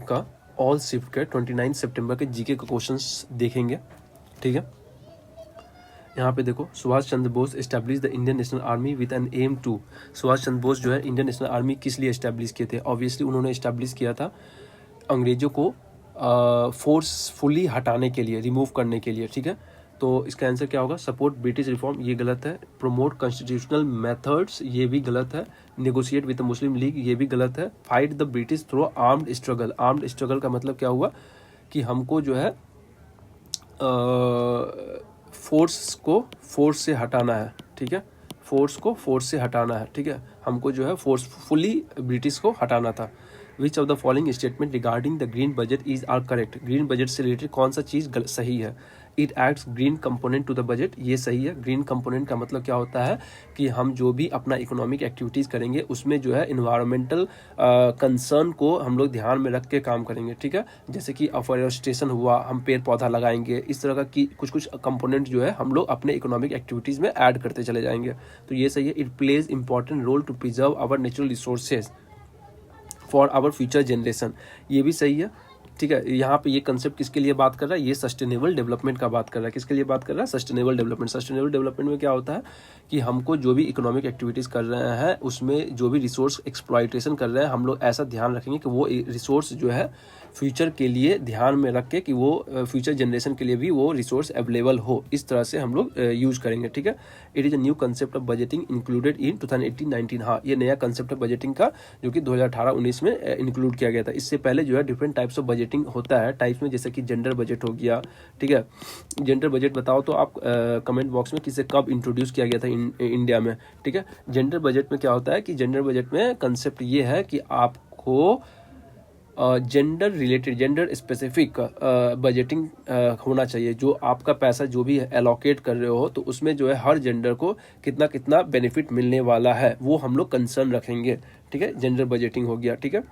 का all shift के 29 सितंबर के जीके के क्वेश्चंस देखेंगे। ठीक है, यहाँ पे देखो, Subhash Chandra Bose establish the Indian National Army with N M two. Subhash Chandra Bose जो है इंडियन नेशनल आर्मी किस लिए एस्टैब्लिश किए थे? ऑब्वियसली उन्होंने एस्टैब्लिश किया था अंग्रेजों को फोर्सफुली हटाने के लिए, रिमूव करने के लिए। ठीक है, तो इसका आंसर क्या होगा? सपोर्ट ब्रिटिश रिफॉर्म, ये गलत है। प्रमोट कॉन्स्टिट्यूशनल मेथड्स, ये भी गलत है। Negotiate with the Muslim league, ये भी गलत है। Fight the British through armed struggle, armed struggle का मतलब क्या हुआ कि हमको जो है फोर्स को फोर्स से हटाना है। ठीक है, फोर्स को फोर्स से हटाना है। ठीक है, हमको जो है फोर्सफुली ब्रिटिश को हटाना था। Which of the following statement regarding the green budget is are correct? Green budget से रिलेटेड कौन सा चीज़ सही है? It adds green component to the budget, ये सही है। ग्रीन कंपोनेंट का मतलब क्या होता है कि हम जो भी अपना इकोनॉमिक एक्टिविटीज़ करेंगे उसमें जो है इन्वायरमेंटल कंसर्न को हम लोग ध्यान में रख के काम करेंगे। ठीक है, जैसे कि अफॉरेस्टेशन हुआ, हम पेड़ पौधा लगाएंगे, इस तरह का की कुछ कंपोनेंट जो है हम लोग अपने इकोनॉमिक एक्टिविटीज़ में ऐड करते चले जाएंगे। तो ये सही है। It plays important role to preserve our natural resources for our future generation, ये भी सही है। ठीक है, यहाँ पे ये कंसेप्ट किसके लिए बात कर रहा है? ये सस्टेनेबल डेवलपमेंट का बात कर रहा है। किसके लिए बात कर रहा है? Sustainable development. सस्टेनेबल डेवलपमेंट में क्या होता है कि हमको जो भी इकोनॉमिक एक्टिविटीज़ कर रहे हैं उसमें जो भी रिसोर्स एक्सप्लॉइटेशन कर रहे हैं, हम लोग ऐसा ध्यान रखेंगे कि वो रिसोर्स जो है फ्यूचर के लिए ध्यान में रख के कि वो फ्यूचर जनरेशन के लिए भी वो रिसोर्स अवेलेबल हो, इस तरह से हम लोग यूज करेंगे। ठीक है, it is a new concept of budgeting included in 2018-19। हाँ, ये नया कंसेप्ट है बजटिंग का जो कि 2018-19 में इंक्लूड किया गया था। इससे पहले जो है डिफरेंट टाइप्स ऑफ बजटिंग होता है टाइप्स में, जैसे कि जेंडर बजट हो गया। ठीक है, जेंडर बजट बताओ तो आप कमेंट बॉक्स में किसे कब इंट्रोड्यूस किया गया था इंडिया में। ठीक है, जेंडर बजट में क्या होता है कि जेंडर बजट में कंसेप्ट ये है कि आपको gender related, gender specific budgeting होना चाहिए। जो आपका पैसा जो भी एलोकेट कर रहे हो तो उसमें जो है हर जेंडर को कितना कितना बेनिफिट मिलने वाला है वो हम लोग कंसर्न रखेंगे। ठीक है, जेंडर बजटिंग हो गया। ठीक है,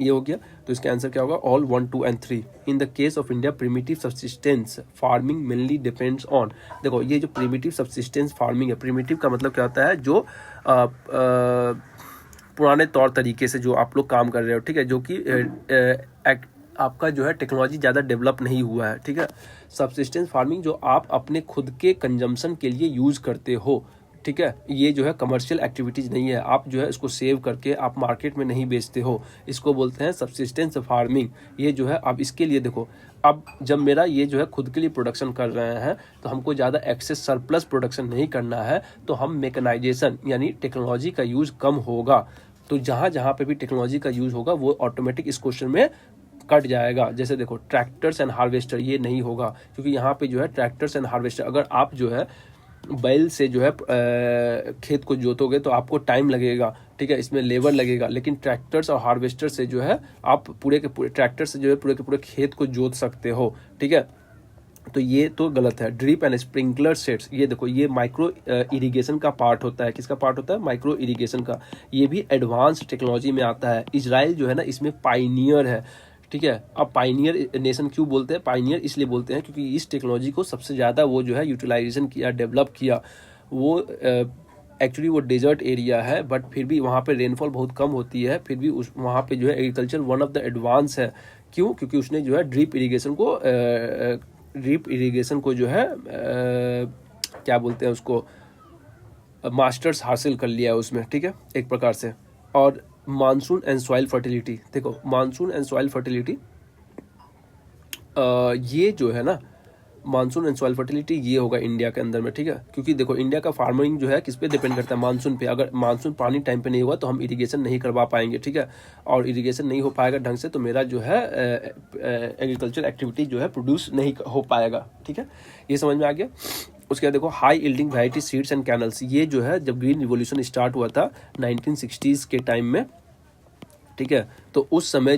ये हो गया। तो इसका आंसर क्या होगा? All 1, 2 and 3। In the case of India primitive subsistence farming mainly depends on. देखो, ये जो प्रिमिटिव सब्सिस्टेंस फार्मिंग है, प्रिमिटिव का मतलब क्या होता है? जो पुराने तौर तरीके से जो आप लोग काम कर रहे हो। ठीक है, जो कि आपका जो है टेक्नोलॉजी ज़्यादा डेवलप नहीं हुआ है। ठीक है, सब्सिस्टेंस फार्मिंग जो आप अपने खुद के कंजम्पशन के लिए यूज़ करते हो। ठीक है, ये जो है कमर्शियल एक्टिविटीज़ नहीं है, आप जो है इसको सेव करके आप मार्केट में नहीं बेचते हो, इसको बोलते हैं सब्सिस्टेंस फार्मिंग। ये जो है अब इसके लिए देखो, अब जब मेरा ये जो है खुद के लिए प्रोडक्शन कर रहे हैं तो हमको ज़्यादा एक्सेस सरप्लस प्रोडक्शन नहीं करना है, तो हम मेकनाइजेशन यानी टेक्नोलॉजी का यूज़ कम होगा। तो जहाँ जहाँ पे भी टेक्नोलॉजी का यूज़ होगा वो ऑटोमेटिक इस क्वेश्चन में कट जाएगा। जैसे देखो, ट्रैक्टर्स एंड हार्वेस्टर, ये नहीं होगा क्योंकि यहाँ पे जो है ट्रैक्टर्स एंड हार्वेस्टर, अगर आप जो है बैल से जो है खेत को जोतोगे तो आपको टाइम लगेगा। ठीक है, इसमें लेबर लगेगा। लेकिन ट्रैक्टर्स और हार्वेस्टर से जो है आप पूरे के पूरे ट्रैक्टर से जो है पूरे के पूरे खेत को जोत सकते हो। ठीक है, तो ये तो गलत है। ड्रिप एंड स्प्रिंकलर सेट्स, ये देखो, ये माइक्रो इरिगेशन का पार्ट होता है। किसका पार्ट होता है? माइक्रो इरिगेशन का। ये भी एडवांस टेक्नोलॉजी में आता है। इजराइल जो है ना इसमें पाइनियर है। ठीक है, अब पाइनियर नेशन क्यों बोलते हैं? पाइनियर इसलिए बोलते हैं क्योंकि इस टेक्नोलॉजी को सबसे ज़्यादा वो जो है यूटिलाइजेशन किया, डेवलप किया। वो एक्चुअली वो डेजर्ट एरिया है बट फिर भी वहाँ पे रेनफॉल बहुत कम होती है, फिर भी उस वहाँ पे जो है agriculture one of the advance है। क्यों? क्योंकि उसने जो है ड्रिप इरिगेशन को जो है क्या बोलते हैं उसको, मास्टर्स हासिल कर लिया है उसमें। ठीक है, एक प्रकार से। और मानसून एंड सॉइल फर्टिलिटी, देखो मानसून एंड सॉइल फर्टिलिटी ये जो है ना, मानसून एंड सॉइल फर्टिलिटी ये होगा इंडिया के अंदर में। ठीक है, क्योंकि देखो इंडिया का फार्मिंग जो है किस पे डिपेंड करता है? मानसून पे। अगर मानसून पानी टाइम पे नहीं हुआ तो हम इरिगेशन नहीं करवा पाएंगे। ठीक है, और इरिगेशन नहीं हो पाएगा ढंग से तो मेरा जो है एग्रीकल्चर एक्टिविटी जो है प्रोड्यूस नहीं हो पाएगा। ठीक है, ये समझ में आ गया। उसके बाद देखो, high yielding variety seeds and canals, ये जो है जब ग्रीन रिवॉल्यूशन स्टार्ट हुआ था 1960s के टाइम में। ठीक है, तो उस समय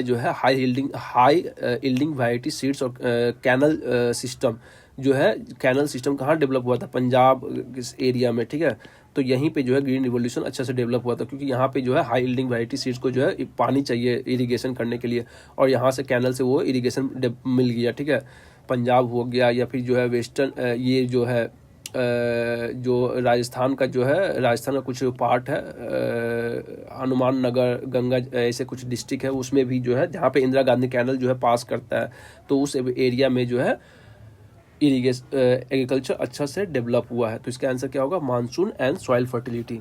जो है हाई यील्डिंग वैरायटी सीड्स और कैनल सिस्टम जो है, कैनल सिस्टम कहाँ डेवलप हुआ था? पंजाब इस एरिया में। ठीक है, तो यहीं पे जो है ग्रीन रिवॉल्यूशन अच्छा से डेवलप हुआ था क्योंकि यहाँ पे जो है हाई यील्डिंग वैरायटी सीड्स को जो है पानी चाहिए इरिगेशन करने के लिए, और यहाँ से कैनल से वो इरिगेशन मिल गया। ठीक है, पंजाब हो गया या फिर जो है वेस्टर्न ये जो है जो राजस्थान का जो है, राजस्थान का कुछ पार्ट है, हनुमान नगर, गंगा, ऐसे कुछ डिस्ट्रिक्ट है, उसमें भी जो है जहाँ पे इंदिरा गांधी कैनल जो है पास करता है, तो उस एरिया में जो है एग्रीकल्चर अच्छा से डेवलप हुआ है। तो इसका आंसर क्या होगा? Monsoon and soil fertility.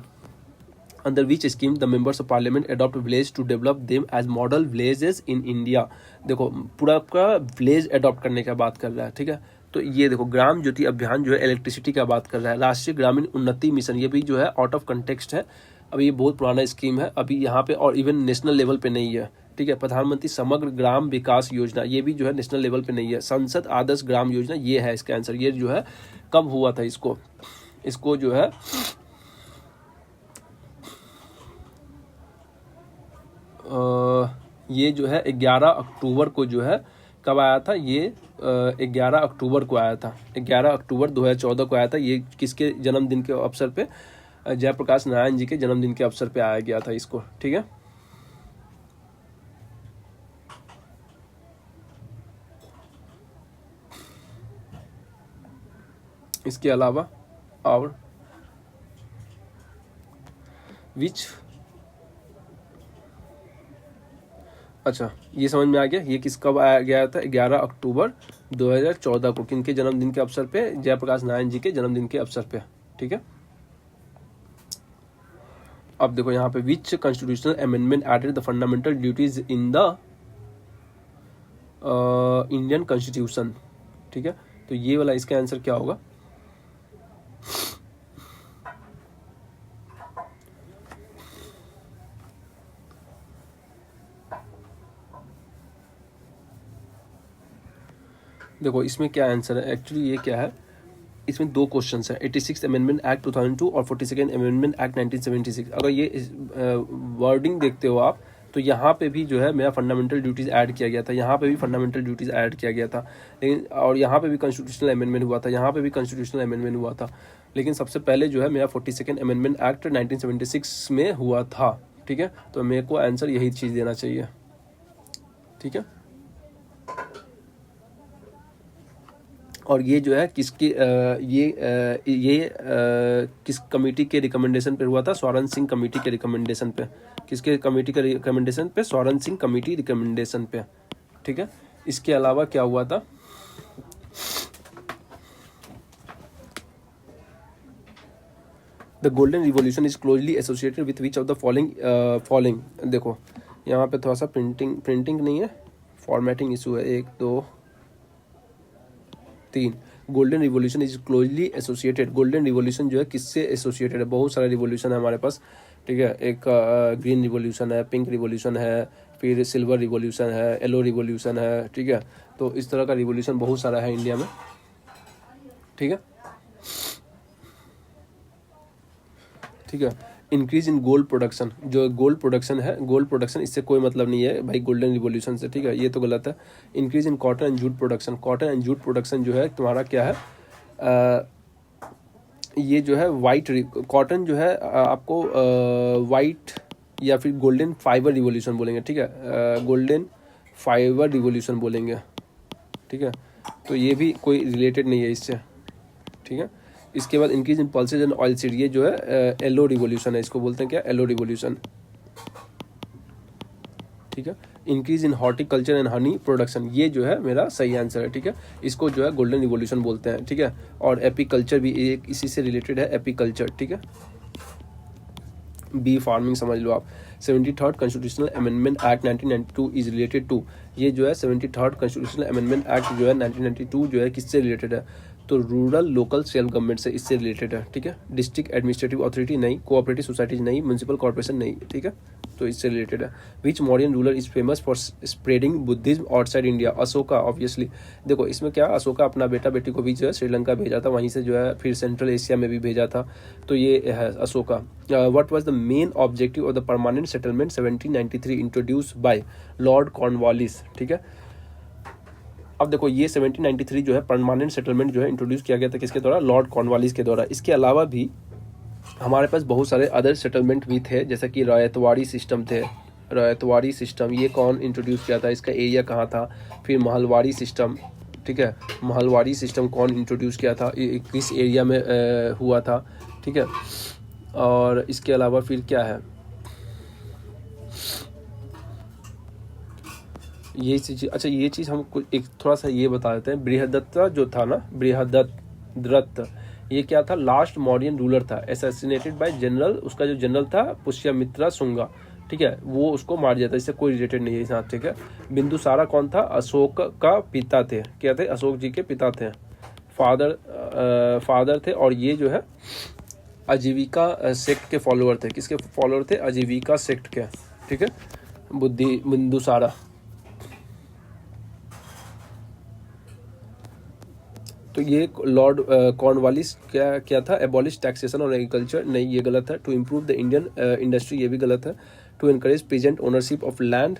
Under which scheme the members of parliament adopt village to develop them as model villages in India. देखो पूरा आपका विलेज अडॉप्ट करने का बात कर रहा है, ठीक है। तो ये देखो ग्राम ज्योति अभियान जो है इलेक्ट्रिसिटी का बात कर रहा है। राष्ट्रीय ग्रामीण उन्नति मिशन, ये भी जो है आउट ऑफ कंटेक्स्ट है, अभी ये बहुत पुराना स्कीम है, अभी यहाँ पे और इवन नेशनल लेवल पे नहीं है, ठीक है। प्रधानमंत्री समग्र ग्राम विकास योजना, ये भी जो है नेशनल लेवल पे नहीं है। संसद आदर्श ग्राम योजना, ये है इसका आंसर। ये जो है कब हुआ था? इसको जो है ये जो है 11 अक्टूबर को जो है कब आया था? ये 11 अक्टूबर को आया था, 11 अक्टूबर 2014 को आया था। ये किसके जन्मदिन के अवसर पे? जयप्रकाश नारायण जी के जन्मदिन के अवसर पे आया गया था इसको, ठीक है। इसके अलावा और विच, अच्छा ये समझ में आ गया, ये किस कब आया गया था? 11 अक्टूबर 2014 को, किनके जन्मदिन के अवसर पे? जयप्रकाश नारायण जी के जन्मदिन के अवसर पे, ठीक है। अब देखो यहाँ पे which constitutional amendment added the fundamental duties in the Indian constitution, ठीक है। तो ये वाला इसका आंसर क्या होगा? देखो इसमें क्या आंसर है एक्चुअली, ये क्या है, इसमें दो क्वेश्चंस है, 86 अमेंडमेंट एक्ट 2002 और 42 अमेंडमेंट एक्ट 1976। अगर ये वर्डिंग देखते हो आप, तो यहाँ पे भी जो है मेरा फंडामेंटल ड्यूटीज ऐड किया गया था, यहाँ पे भी फंडामेंटल ड्यूटीज ऐड किया गया था, लेकिन और यहाँ पे भी कॉन्स्टिट्यूशनल अमेंडमेंट हुआ था, यहाँ पे भी कॉन्स्टिट्यूशनल अमेंडमेंट हुआ था, लेकिन सबसे पहले जो है मेरा 42 अमेंडमेंट एक्ट 1976 में हुआ था, ठीक है। तो मेरे को आंसर यही चीज़ देना चाहिए, ठीक है। और ये जो है किसकी किस कमेटी के रिकमेंडेशन पे हुआ था? स्वर्ण सिंह कमेटी के रिकमेंडेशन पे। किसके कमेटी के रिकमेंडेशन पे? स्वर्ण सिंह कमेटी रिकमेंडेशन पे, ठीक है। इसके अलावा क्या हुआ था? The golden revolution is closely associated with which of the following. देखो यहाँ पे थोड़ा सा प्रिंटिंग नहीं है, फॉर्मेटिंग इशू है। 1 2 3। Golden revolution is closely associated. Golden revolution जो है किससे एसोसिएटेड है? बहुत सारा रिवॉल्यूशन है हमारे पास, ठीक है। एक ग्रीन रिवॉल्यूशन है, पिंक रिवॉल्यूशन है, फिर सिल्वर रिवॉल्यूशन है, येलो रिवॉल्यूशन है, ठीक है। तो इस तरह का रिवॉल्यूशन बहुत सारा है इंडिया में, ठीक है, ठीक है। इंक्रीज इन गोल्ड प्रोडक्शन, जो गोल्ड प्रोडक्शन है, गोल्ड प्रोडक्शन इससे कोई मतलब नहीं है भाई गोल्डन रिवॉल्यूशन से, ठीक है, ये तो गलत है। Increase in cotton and jute production, cotton and jute production जो है तुम्हारा क्या है? ये जो है वाइट कॉटन जो है आपको वाइट या फिर गोल्डन फाइबर रिवॉल्यूशन बोलेंगे, ठीक है, गोल्डन फाइबर रिवॉल्यूशन बोलेंगे, ठीक है। तो ये भी कोई रिलेटेड नहीं है इससे, ठीक है। इसके बाद increase in pulses and oil seed, ये जो है येलो रिवॉल्यूशन है, इसको बोलते हैं क्या? येलो रिवॉल्यूशन, ठीक है। Increase in horticulture and honey production, ये जो है मेरा सही आंसर है, ठीक है। इसको जो है गोल्डन रिवॉल्यूशन बोलते हैं, ठीक है। और एपीकल्चर भी एक इसी से रिलेटेड है, एपीकल्चर, ठीक है। बी फार्मिंग समझ लो आप। 73rd constitutional amendment act 1992 is related to, ये जो है 73rd कॉन्स्टिट्यूशनल अमेंडमेंट एक्ट जो है 1992 जो है किससे रिलेटेड है? तो रूरल लोकल सेल्फ गवर्नमेंट से, इससे रिलेटेड है, ठीक है। डिस्ट्रिक्ट एडमिनिस्ट्रेटिव अथॉरिटी नहीं, कोऑपरेटिव सोसाइटीज नहीं, म्यूनिसिपल कॉर्पोरेशन नहीं, ठीक है। तो इससे रिलेटेड है। Which Mauryan ruler is famous for spreading Buddhism outside India? Ashoka, obviously. देखो इसमें क्या, अशोका अपना बेटा बेटी को भी जो है श्रीलंका भेजा था, वहीं से जो है फिर सेंट्रल एशिया में भी भेजा था, तो ये है Ashoka. What was the main objective of the permanent settlement 1793 introduce by Lord Cornwallis, ठीक है। अब देखो ये 1793 जो है परमानेंट सेटलमेंट जो है इंट्रोड्यूस किया गया था किसके द्वारा? लॉर्ड कॉर्नवालिस के द्वारा। इसके अलावा भी हमारे पास बहुत सारे अदर सेटलमेंट भी थे, जैसा कि रयतवाड़ी सिस्टम थे, रयतवाड़ी सिस्टम ये कौन इंट्रोड्यूस किया था? इसका एरिया कहाँ था? फिर महलवाड़ी सिस्टम, ठीक है। महलवाड़ी सिस्टम कौन इंट्रोड्यूस किया था, किस एरिया में हुआ था, ठीक है। और इसके अलावा फिर क्या है, ये चीज़, अच्छा ये चीज़ हम एक थोड़ा सा ये बता देते हैं। बृहदत्त जो था ना, बृहदत्त, ये क्या था, लास्ट मौर्यन रूलर था, असैसिनेटेड बाय जनरल, उसका जो जनरल था पुष्यमित्रा शुंगा, ठीक है, वो उसको मार दिया था, इससे कोई रिलेटेड नहीं है इस हाथ, ठीक है। बिंदुसारा कौन था, अशोक का पिता थे, क्या थे, अशोक जी के पिता थे, फादर थे। और ये जो है आजीविका सेक्ट के फॉलोअर थे, किसके फॉलोअर थे, आजीविका सेक्ट के, ठीक है, बिंदुसारा। तो ये लॉर्ड कॉर्नवालिस क्या था, एबॉलिश टैक्सेशन और एग्रीकल्चर, नहीं ये गलत है। To improve the Indian industry, ये भी गलत है। To encourage peasant ownership of land,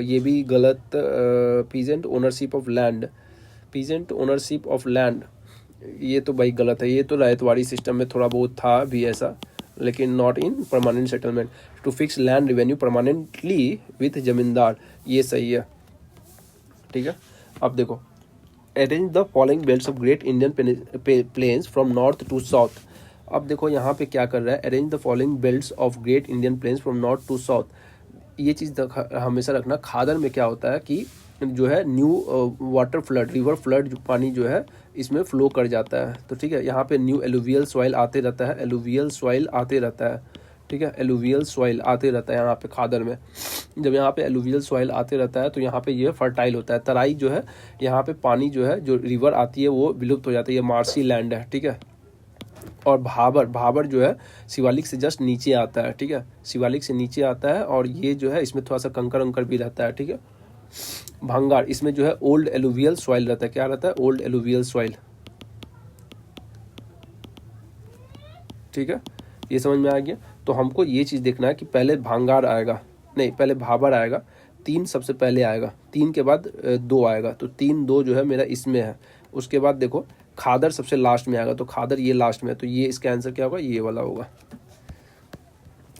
ये भी गलत। Peasant ownership of land, peasant ownership of land, ये तो भाई गलत है। ये तो रैयतवाड़ी सिस्टम में थोड़ा बहुत था भी ऐसा, लेकिन not in permanent settlement. To fix land revenue permanently with zamindar, ये सही है, ठीक है। अब देखो, arrange the following belts of great Indian plains from north to south. अब देखो यहाँ पे क्या कर रहा है, arrange the following belts of great Indian plains from north to south. ये चीज़ हमेशा रखना, खादर में क्या होता है कि जो है new water flood, river flood, जो पानी जो है इसमें फ्लो कर जाता है, तो ठीक है। यहाँ पे न्यू एलुवियल सॉइल आते रहता है, एलुवियल सॉइल आते रहता है, ठीक है, एलुवियल सॉइल आते रहता है यहाँ पे खादर में। जब यहाँ पे एलुवियल सॉइल आते रहता है तो यहाँ पे ये फर्टाइल होता है। तराई जो है, यहाँ पे पानी जो है, जो रिवर आती है वो विलुप्त हो जाती है, ये मार्सी लैंड है, ठीक है। और भाबर जो है शिवालिक से जस्ट नीचे आता है, ठीक है, शिवालिक से नीचे आता है, और ये जो है इसमें थोड़ा सा कंकर अंकर भी रहता है, ठीक है। भंगार, इसमें जो है ओल्ड एलुवियल सॉइल रहता है, क्या रहता है, ओल्ड एलुवियल सॉइल, ठीक है। ये समझ में आ गया। तो हमको ये चीज़ देखना है कि पहले भांगार आएगा, नहीं पहले भाबर आएगा, 3 सबसे पहले आएगा, 3 के बाद 2 आएगा, तो 3-2 जो है मेरा इसमें है। उसके बाद देखो खादर सबसे लास्ट में आएगा, तो खादर ये लास्ट में है, तो ये इसका आंसर क्या होगा, ये वाला होगा।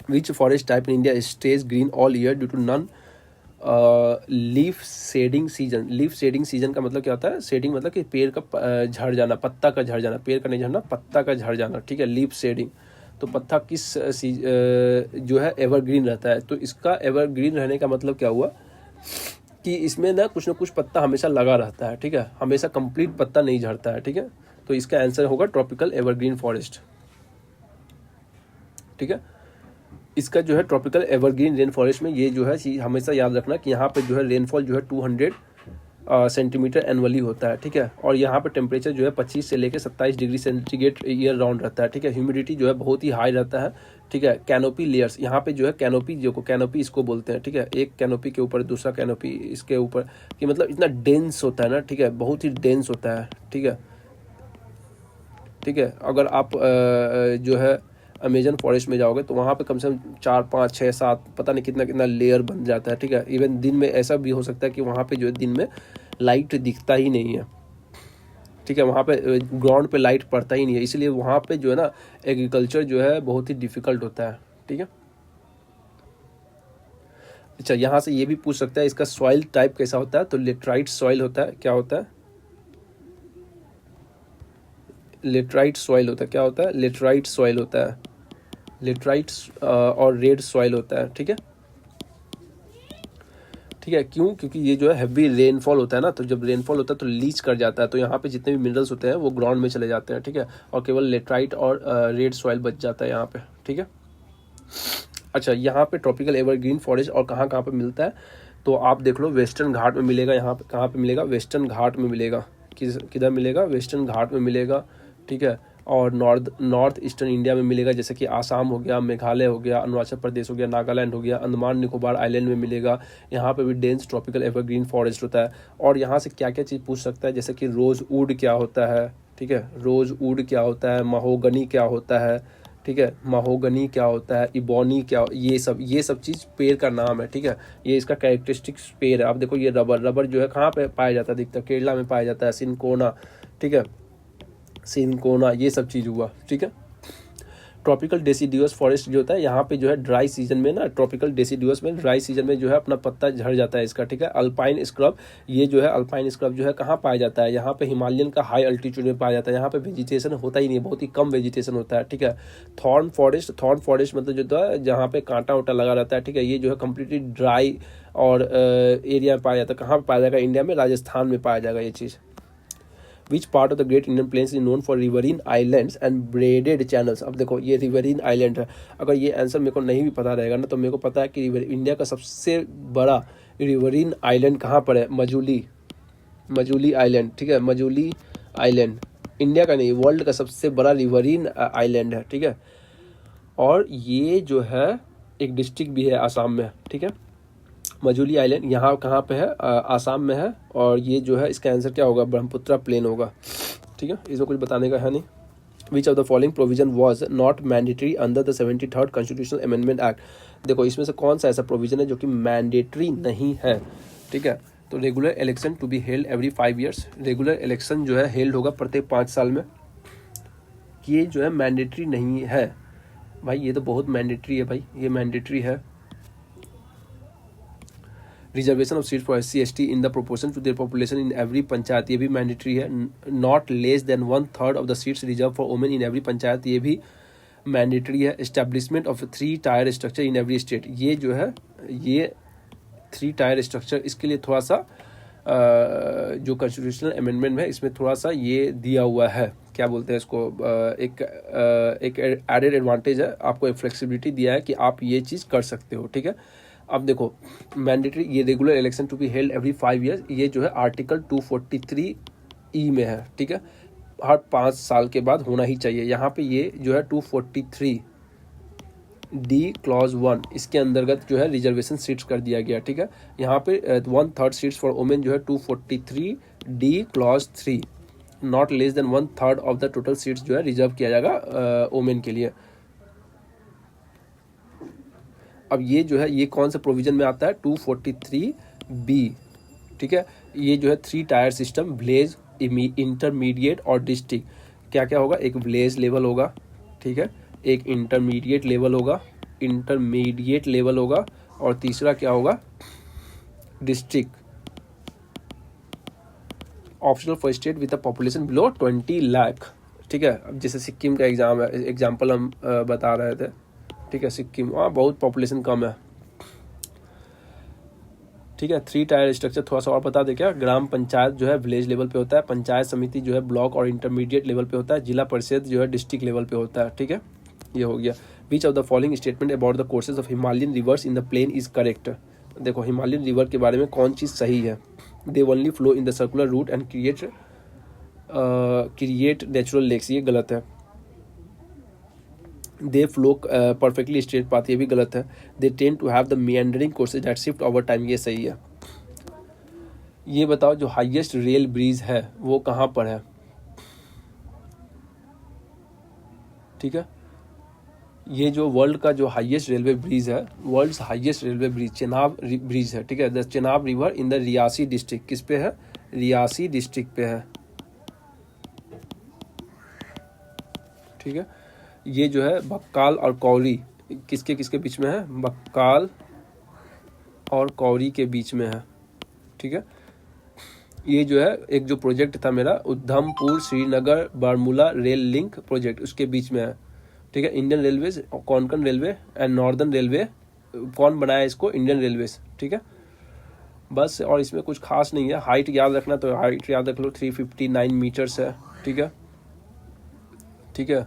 Which forest type in India stays green all year due to non leaf shedding season. Leaf shedding season का मतलब क्या होता है, शेडिंग मतलब कि पेड़ का झड़ जाना, पत्ता का झड़ जाना, पेड़ का नहीं झड़ना, पत्ता का झड़ जाना, ठीक है, लीफ शेडिंग। तो पत्ता किस जो है एवरग्रीन रहता है, तो इसका एवरग्रीन रहने का मतलब क्या हुआ कि इसमें ना कुछ पत्ता हमेशा लगा रहता है, ठीक है, हमेशा कंप्लीट पत्ता नहीं झड़ता है, ठीक है। तो इसका आंसर होगा ट्रॉपिकल एवरग्रीन फॉरेस्ट, ठीक है। इसका जो है ट्रॉपिकल एवरग्रीन रेन फॉरेस्ट में ये जो है चीज़ हमेशा याद रखना कि यहाँ पे जो है रेनफॉल जो है 200 सेंटीमीटर एनुअली होता है, ठीक है। और यहाँ पे टेम्परेचर जो है 25 से लेकर 27 डिग्री सेंटीग्रेड ईयर राउंड रहता है, ठीक है। ह्यूमिडिटी जो है बहुत ही हाई रहता है, ठीक है। कैनोपी लेयर्स, यहाँ पे जो है कैनोपी, जो को कैनोपी इसको बोलते हैं, ठीक है, एक कैनोपी के ऊपर दूसरा कैनोपी इसके ऊपर, कि मतलब इतना डेंस होता है ना, ठीक है, बहुत ही डेंस होता है, ठीक है, ठीक है। अगर आप जो है अमेजन फॉरेस्ट में जाओगे तो वहाँ पे कम से कम 4, 5, 6, 7 पता नहीं कितना लेयर बन जाता है, ठीक है। इवन दिन में ऐसा भी हो सकता है कि वहाँ पे जो है दिन में लाइट दिखता ही नहीं है, ठीक है, वहाँ पे ग्राउंड पे लाइट पड़ता ही नहीं है, इसलिए वहाँ पे जो है ना एग्रीकल्चर जो है बहुत ही डिफिकल्ट होता है, ठीक है। अच्छा, यहाँ से ये भी पूछ सकता है इसका सॉइल टाइप कैसा होता है, तो लेटराइट सॉइल होता है, क्या होता है, लेटराइट सॉइल होता है, क्या होता है, लेटराइट सॉइल होता है, लेटराइट और रेड सॉइल होता है, ठीक है, ठीक है। क्यों, क्योंकि ये जो है हैवी रेनफॉल होता है ना, तो जब रेनफॉल होता है तो लीच कर जाता है, तो यहाँ पे जितने भी मिनरल्स होते हैं वो ग्राउंड में चले जाते हैं, ठीक है, और केवल लेटराइट और रेड सॉइल बच जाता है यहाँ पे, ठीक है। अच्छा, यहाँ पे ट्रॉपिकल एवरग्रीन फॉरेस्ट और कहाँ कहाँ पे मिलता है, तो आप देख लो वेस्टर्न घाट में मिलेगा, यहाँ पे कहाँ पे मिलेगा, वेस्टर्न घाट में मिलेगा, किधर मिलेगा, वेस्टर्न घाट में मिलेगा, ठीक है। और नॉर्थ ईस्टर्न इंडिया में मिलेगा, जैसे कि आसाम हो गया, मेघालय हो गया, अरुणाचल प्रदेश हो गया, नागालैंड हो गया, अंडमान निकोबार आइलैंड में मिलेगा, यहाँ पे भी डेंस ट्रॉपिकल एवरग्रीन फॉरेस्ट होता है। और यहाँ से क्या क्या चीज़ पूछ सकता है, जैसे कि रोज़ वुड क्या होता है, ठीक है, रोज़ वुड क्या होता है, महोगनी क्या होता है, ठीक है, महोगनी क्या होता है, इबोनी क्या, ये सब चीज़ पेड़ का नाम है, ठीक है। ये इसका कैरेक्टरिस्टिक्स पेड़ है। आप देखो ये रबर जो है कहाँ पे पाया जाता है, दिखता है केरला में पाया जाता है, सिनकोना, ठीक है, सिनकोना, ये सब चीज़ हुआ, ठीक है। ट्रॉपिकल डेसिडुअस फॉरेस्ट जो होता है यहाँ पे जो है ड्राई सीजन में ना, ट्रॉपिकल डेसिडुअस में ड्राई सीजन में जो है अपना पत्ता झड़ जाता है इसका, ठीक है। अल्पाइन स्क्रब, ये जो है अल्पाइन स्क्रब जो है कहाँ पाया जाता है, यहाँ पे हिमालयन का हाई अल्टीट्यूड में पाया जाता है, यहाँ पे वेजिटेशन होता ही नहीं, बहुत ही कम वेजिटेशन होता है, ठीक है। थॉर्न फॉरेस्ट मतलब जो है जहाँ पे कांटा वाटा लगा रहता है, ठीक है, ये जो है कम्प्लीटली ड्राई और एरिया में पाया जाता है। कहाँ पे पाया जाएगा, इंडिया में राजस्थान में पाया जाएगा ये चीज़। Which part of the Great Indian Plains is known for riverine islands and braided channels? अब देखो ये riverine island है, अगर ये आंसर मेरे को नहीं भी पता रहेगा ना तो मेरे को पता है कि इंडिया का सबसे बड़ा riverine island कहाँ पर है, मजूली आइलैंड, ठीक है। मजूली आइलैंड इंडिया का नहीं, वर्ल्ड का सबसे बड़ा रिवरीन आइलैंड है, ठीक है। और ये जो है एक डिस्ट्रिक्ट भी है आसाम में, ठीक है। मजूली आइलैंड यहाँ कहाँ पे है, आसाम में है। और ये जो है इसका आंसर क्या होगा, ब्रह्मपुत्र प्लेन होगा, ठीक है। इसमें कुछ बताने का है नहीं। विच of the following provision was not mandatory under the 73rd constitutional amendment act? देखो इसमें से कौन सा ऐसा प्रोविजन है जो कि मैंडेटरी नहीं है, ठीक है। तो regular election to be held every 5 years, regular election जो है हेल्ड होगा प्रत्येक 5 साल में, ये जो है मैंडेटरी नहीं है। भाई ये तो बहुत मैंडेटरी है भाई, ये मैंडेटरी है। Reservation of seat for SC/ST in the proportion to their population in every panchayat, ये भी मैंडेटरी है। Not less than 1/3 of the seats reserve for women in every panchayat, ये भी मैंडेटरी है। Establishment of 3 tier structure in every state, ये जो है ये 3 tier स्ट्रक्चर, इसके लिए थोड़ा सा जो कॉन्स्टिट्यूशनल अमेंडमेंट है इसमें थोड़ा सा ये दिया हुआ है, क्या बोलते हैं इसको, एक एडेड एडवांटेज है, आपको एक फ्लेक्सिबिलिटी दिया है कि आप ये चीज़ कर सकते हो, ठीक है। अब देखो मैंडेटरी, ये regular election to be held every 5 years, ये जो है आर्टिकल 243E में है, ठीक है। हर 5 साल के बाद होना ही चाहिए। यहाँ पे ये जो है 243D क्लॉज 1 इसके अंतर्गत जो है रिजर्वेशन सीट्स कर दिया गया, ठीक है। यहाँ पे 1/3 सीट्स फॉर वुमेन जो है 243D clause 3, not less than 1/3 of the total seats जो है रिजर्व किया जाएगा वुमेन के लिए। अब ये जो है ये कौन से प्रोविजन में आता है, 243B, ठीक है। ये जो है 3 tier सिस्टम, विलेज, इंटरमीडिएट और डिस्ट्रिक्ट। क्या क्या होगा, एक विलेज लेवल होगा, ठीक है, एक इंटरमीडिएट लेवल होगा और तीसरा क्या होगा, district. Optional for state with a population below 20 lakh, ठीक है। अब जैसे सिक्किम का एग्जाम्पल हम बता रहे थे, ठीक है। सिक्किम वहाँ बहुत पॉपुलेशन कम है, ठीक है। 3 tier स्ट्रक्चर थोड़ा सा और बता दे क्या, ग्राम पंचायत जो है विलेज लेवल पे होता है, पंचायत समिति जो है ब्लॉक और इंटरमीडिएट लेवल पे होता है, जिला परिषद जो है डिस्ट्रिक्ट लेवल पे होता है, ठीक है। ये हो गया। Which of the following statement about the courses of Himalayan rivers in the plain is correct? देखो हिमालयन रिवर के बारे में कौन चीज़ सही है, they only flow in the circular route and create natural lakes, ये गलत है। They flow perfectly straight path, ये भी गलत है। They tend to have the meandering courses that shift over time, ये सही है। ये बताओ जो हाईएस्ट रेल ब्रिज है वो कहाँ पर है, ठीक है। ये जो वर्ल्ड का जो हाईएस्ट रेलवे ब्रिज है, world's highest railway bridge Chenab bridge है, ठीक है। The Chenab river in the Reasi district, किस पे है, रियासी डिस्ट्रिक्ट पे है, ठीक है। ये जो है बक्काल और कौरी किसके किसके बीच में है, बक्काल और कौरी के बीच में है, ठीक है। ये जो है एक जो प्रोजेक्ट था मेरा Udhampur Srinagar Baramulla rail link project, उसके बीच में है, ठीक है। Indian railways, Konkan railway and northern railway, कौन बनाया इसको, इंडियन रेलवेज, ठीक है। बस और इसमें कुछ खास नहीं है। हाइट याद रखना, तो हाइट याद रख लो 359 मीटर्स है, ठीक है, ठीक है।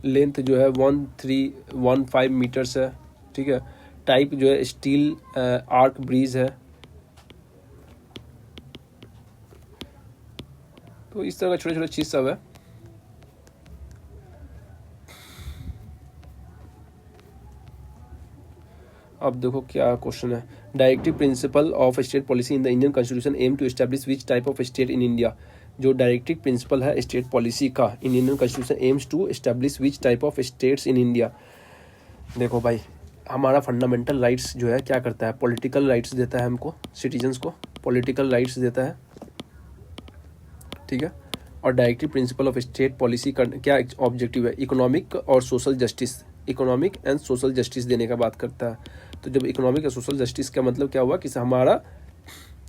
लेंथ जो है 1315 मीटर्स है, ठीक है। टाइप जो है स्टील आर्क ब्रिज है। तो इस तरह का छोटे छोटे चीज सब है। अब देखो क्या क्वेश्चन है, directive principle of state policy in the Indian constitution aim to establish which type of state in India. जो डायरेक्टिव प्रिंसिपल है स्टेट पॉलिसी का in Indian constitution aims to establish which type of states in India. देखो भाई हमारा fundamental rights जो है क्या करता है, पॉलिटिकल राइट्स देता है हमको, सिटीजन्स को पॉलिटिकल राइट्स देता है, ठीक है। और directive principle of state policy का क्या ऑब्जेक्टिव है, इकोनॉमिक और social justice, economic and social justice देने का बात करता है। तो जब इकोनॉमिक और सोशल जस्टिस का मतलब क्या हुआ कि हमारा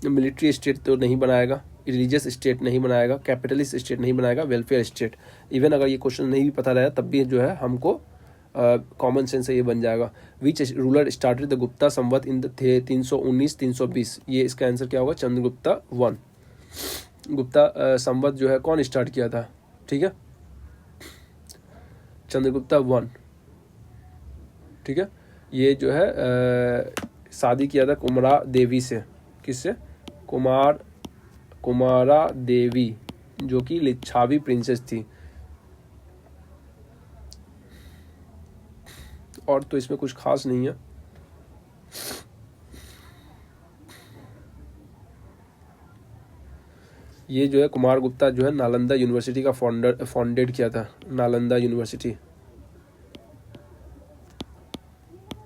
मिलिट्री स्टेट तो नहीं बनाएगा, रिलीजियस स्टेट नहीं बनाएगा, कैपिटलिस्ट स्टेट नहीं बनाएगा, वेलफेयर स्टेट। इवन अगर ये क्वेश्चन नहीं भी पता रहा तब भी जो है हमको कॉमन सेंस से ये बन जाएगा। Which ruler started the Gupta Samvat in the 319-320, ये इसका आंसर क्या होगा, चंद्रगुप्ता 1। गुप्ता संवत जो है कौन स्टार्ट किया था, ठीक है, चंद्रगुप्ता 1, ठीक है। ये जो है शादी किया था कुमारा देवी से, किससे, कुमारा देवी जो कि लिच्छावी प्रिंसेस थी। और तो इसमें कुछ खास नहीं है। ये जो है कुमार गुप्ता जो है नालंदा यूनिवर्सिटी का फाउंडेड किया था, नालंदा यूनिवर्सिटी,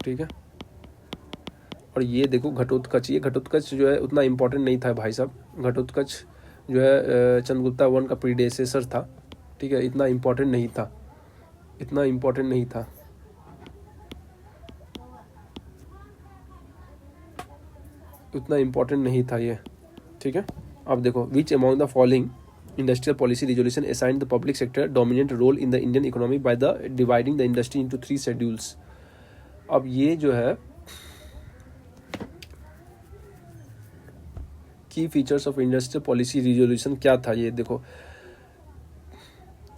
ठीक है। और ये देखो घटोत्कच, ये घटोत्कच जो है उतना इम्पोर्टेंट नहीं था भाई साहब। घटोत्कच जो है चंद्रगुप्ता 1 का प्रीडेसेसर था, ठीक है, इतना इम्पोर्टेंट नहीं था, इतना इम्पोर्टेंट नहीं था। उतना इम्पोर्टेंट नहीं था ये, ठीक है। अब देखो, which among the following industrial policy resolution assign the public sector dominant role in the Indian economy by the dividing the industry into 3 schedules. अब ये जो है की features of industrial policy resolution क्या था, ये देखो,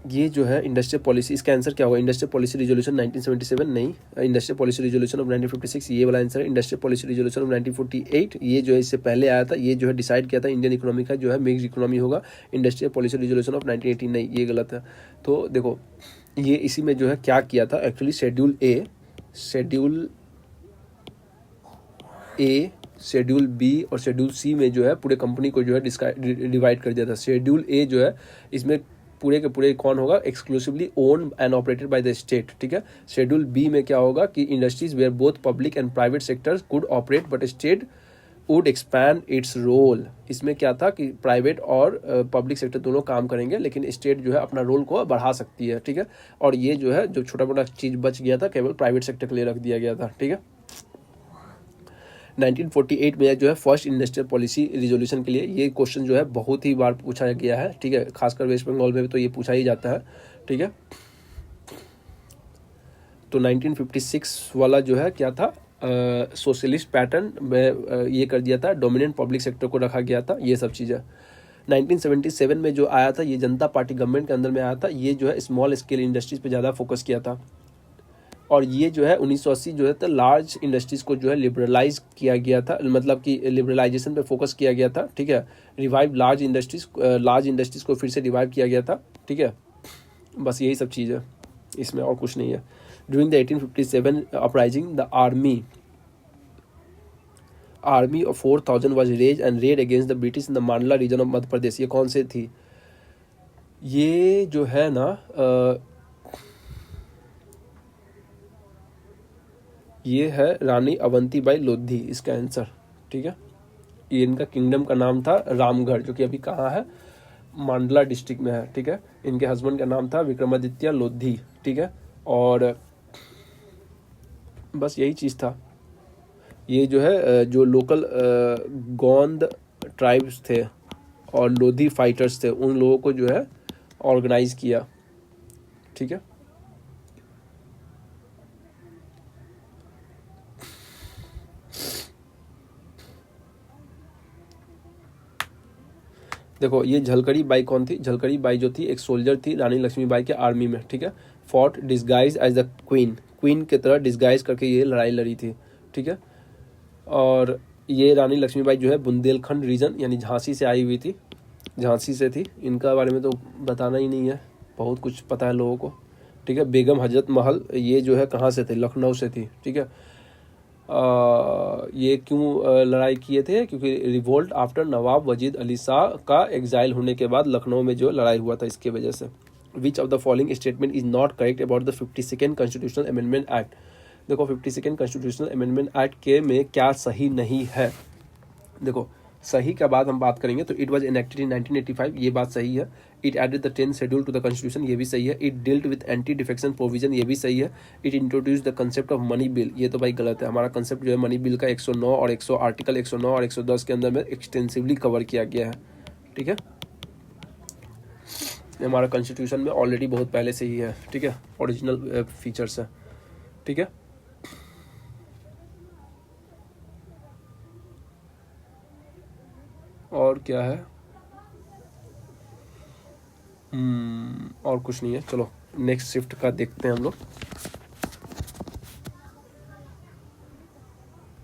ये जो है इंडस्ट्रियल पॉलिसी, इसका आंसर क्या होगा, इंडस्ट्रियल पॉलिसी रिजोल्यूशन 1977 नहीं, इंडस्ट्रियल पॉलिसी रिजोल्यूशन ऑफ 1956 ये वाला आंसर है। इंडस्ट्रियल पॉलिसी रिजोल्यूशन ऑफ 1948 ये जो है इससे पहले आया था, ये जो है डिसाइड किया था इंडियन इकोनॉमी का जो है मिक्स इकोनॉमी होगा। इंडस्ट्रियल पॉलिसी रिजोल्यूशन ऑफ 1918 नहीं, ये गलत है। तो देखो ये इसी में जो है क्या किया था एक्चुअली, शेड्यूल बी और शेड्यूल सी में जो है पूरे कंपनी को जो है डिवाइड कर दिया था। शेड्यूल ए जो है इसमें पूरे के पूरे कौन होगा, exclusively owned and operated by the state, ठीक है। शेड्यूल बी में क्या होगा कि industries where both public and private sectors could operate but state would expand its role. इसमें क्या था कि प्राइवेट और पब्लिक सेक्टर दोनों काम करेंगे लेकिन स्टेट जो है अपना रोल को बढ़ा सकती है, ठीक है। और ये जो है जो छोटा मोटा चीज बच गया था केवल प्राइवेट सेक्टर के लिए रख दिया गया था, ठीक है। 1948 में जो है फर्स्ट इंडस्ट्रियल पॉलिसी रिजोल्यूशन के लिए ये क्वेश्चन जो है बहुत ही बार पूछा गया है, ठीक है, खासकर वेस्ट बंगाल में तो ये पूछा ही जाता है, ठीक है। तो 1956 वाला जो है क्या था, सोशलिस्ट पैटर्न में ये कर दिया था, डोमिनेंट पब्लिक सेक्टर को रखा गया था, ये सब चीज़ें। 1977 में जो आया था ये जनता पार्टी गवर्नमेंट के अंदर में आया था, ये जो है स्मॉल स्केल इंडस्ट्रीज पे ज़्यादा फोकस किया था। और ये जो है 1980 जो है तो लार्ज इंडस्ट्रीज को जो है लिबरलाइज किया गया था, मतलब कि लिबरलाइजेशन पे फोकस किया गया था, ठीक है। रिवाइव लार्ज इंडस्ट्रीज को फिर से रिवाइव किया गया था, ठीक है। बस यही सब चीज़ है, इसमें और कुछ नहीं है। During the 1857 uprising the army of 4000 was raise and raid against the British in the Mandla region of Madhya Pradesh. ये कौन से थी, ये जो है ना ये है रानी अवंतीबाई लोधी, इसका आंसर, ठीक है। ये इनका किंगडम का नाम था रामगढ़, जो कि अभी कहाँ है, मांडला डिस्ट्रिक्ट में है, ठीक है। इनके हस्बैंड का नाम था विक्रमादित्य लोधी, ठीक है। और बस यही चीज़ था। ये जो है जो लोकल गोंद ट्राइब्स थे और लोधी फाइटर्स थे, उन लोगों को जो है ऑर्गेनाइज किया, ठीक है। देखो ये झलकरी बाई कौन थी, झलकरी बाई जो थी एक सोल्जर थी रानी लक्ष्मीबाई के आर्मी में, ठीक है। Fought disguise as the queen के तरह डिस्गाइज करके ये लड़ाई लड़ी थी, ठीक है। और ये रानी लक्ष्मीबाई जो है बुंदेलखंड रीजन यानी झांसी से आई हुई थी, झांसी से थी। इनका बारे में तो बताना ही नहीं है, बहुत कुछ पता है लोगों को, ठीक है। बेगम हजरत महल ये जो है कहाँ से थे, लखनऊ से थी, ठीक है। ये क्यों लड़ाई किए थे, क्योंकि रिवोल्ट आफ्टर नवाब वजीद अली शाह का एग्जाइल होने के बाद लखनऊ में जो लड़ाई हुआ था इसके वजह से। विच of the following statement is not correct about the 52nd constitutional amendment act. देखो 52nd कॉन्स्टिट्यूशनल अमेंडमेंट एक्ट के में क्या सही नहीं है। देखो सही का बाद हम बात करेंगे तो इट वॉज इनेक्टेड इन 1985, ये बात सही है। It added the 10th schedule to the constitution, ये भी सही है। It dealt with anti defection provision, ये भी सही है। It introduce the concept of money bill, ये तो भाई गलत है। हमारा कंसेप्ट जो है मनी बिल का 109 और 100 आर्टिकल 109 और 110 के अंदर में एक्सटेंसिवली कवर किया गया है, ठीक है। ये हमारा कॉन्स्टिट्यूशन में ऑलरेडी बहुत पहले से ही है, ठीक है, ओरिजिनल फीचर्स है, ठीक है। और क्या है, और कुछ नहीं है। चलो नेक्स्ट शिफ्ट का देखते हैं हम लोग।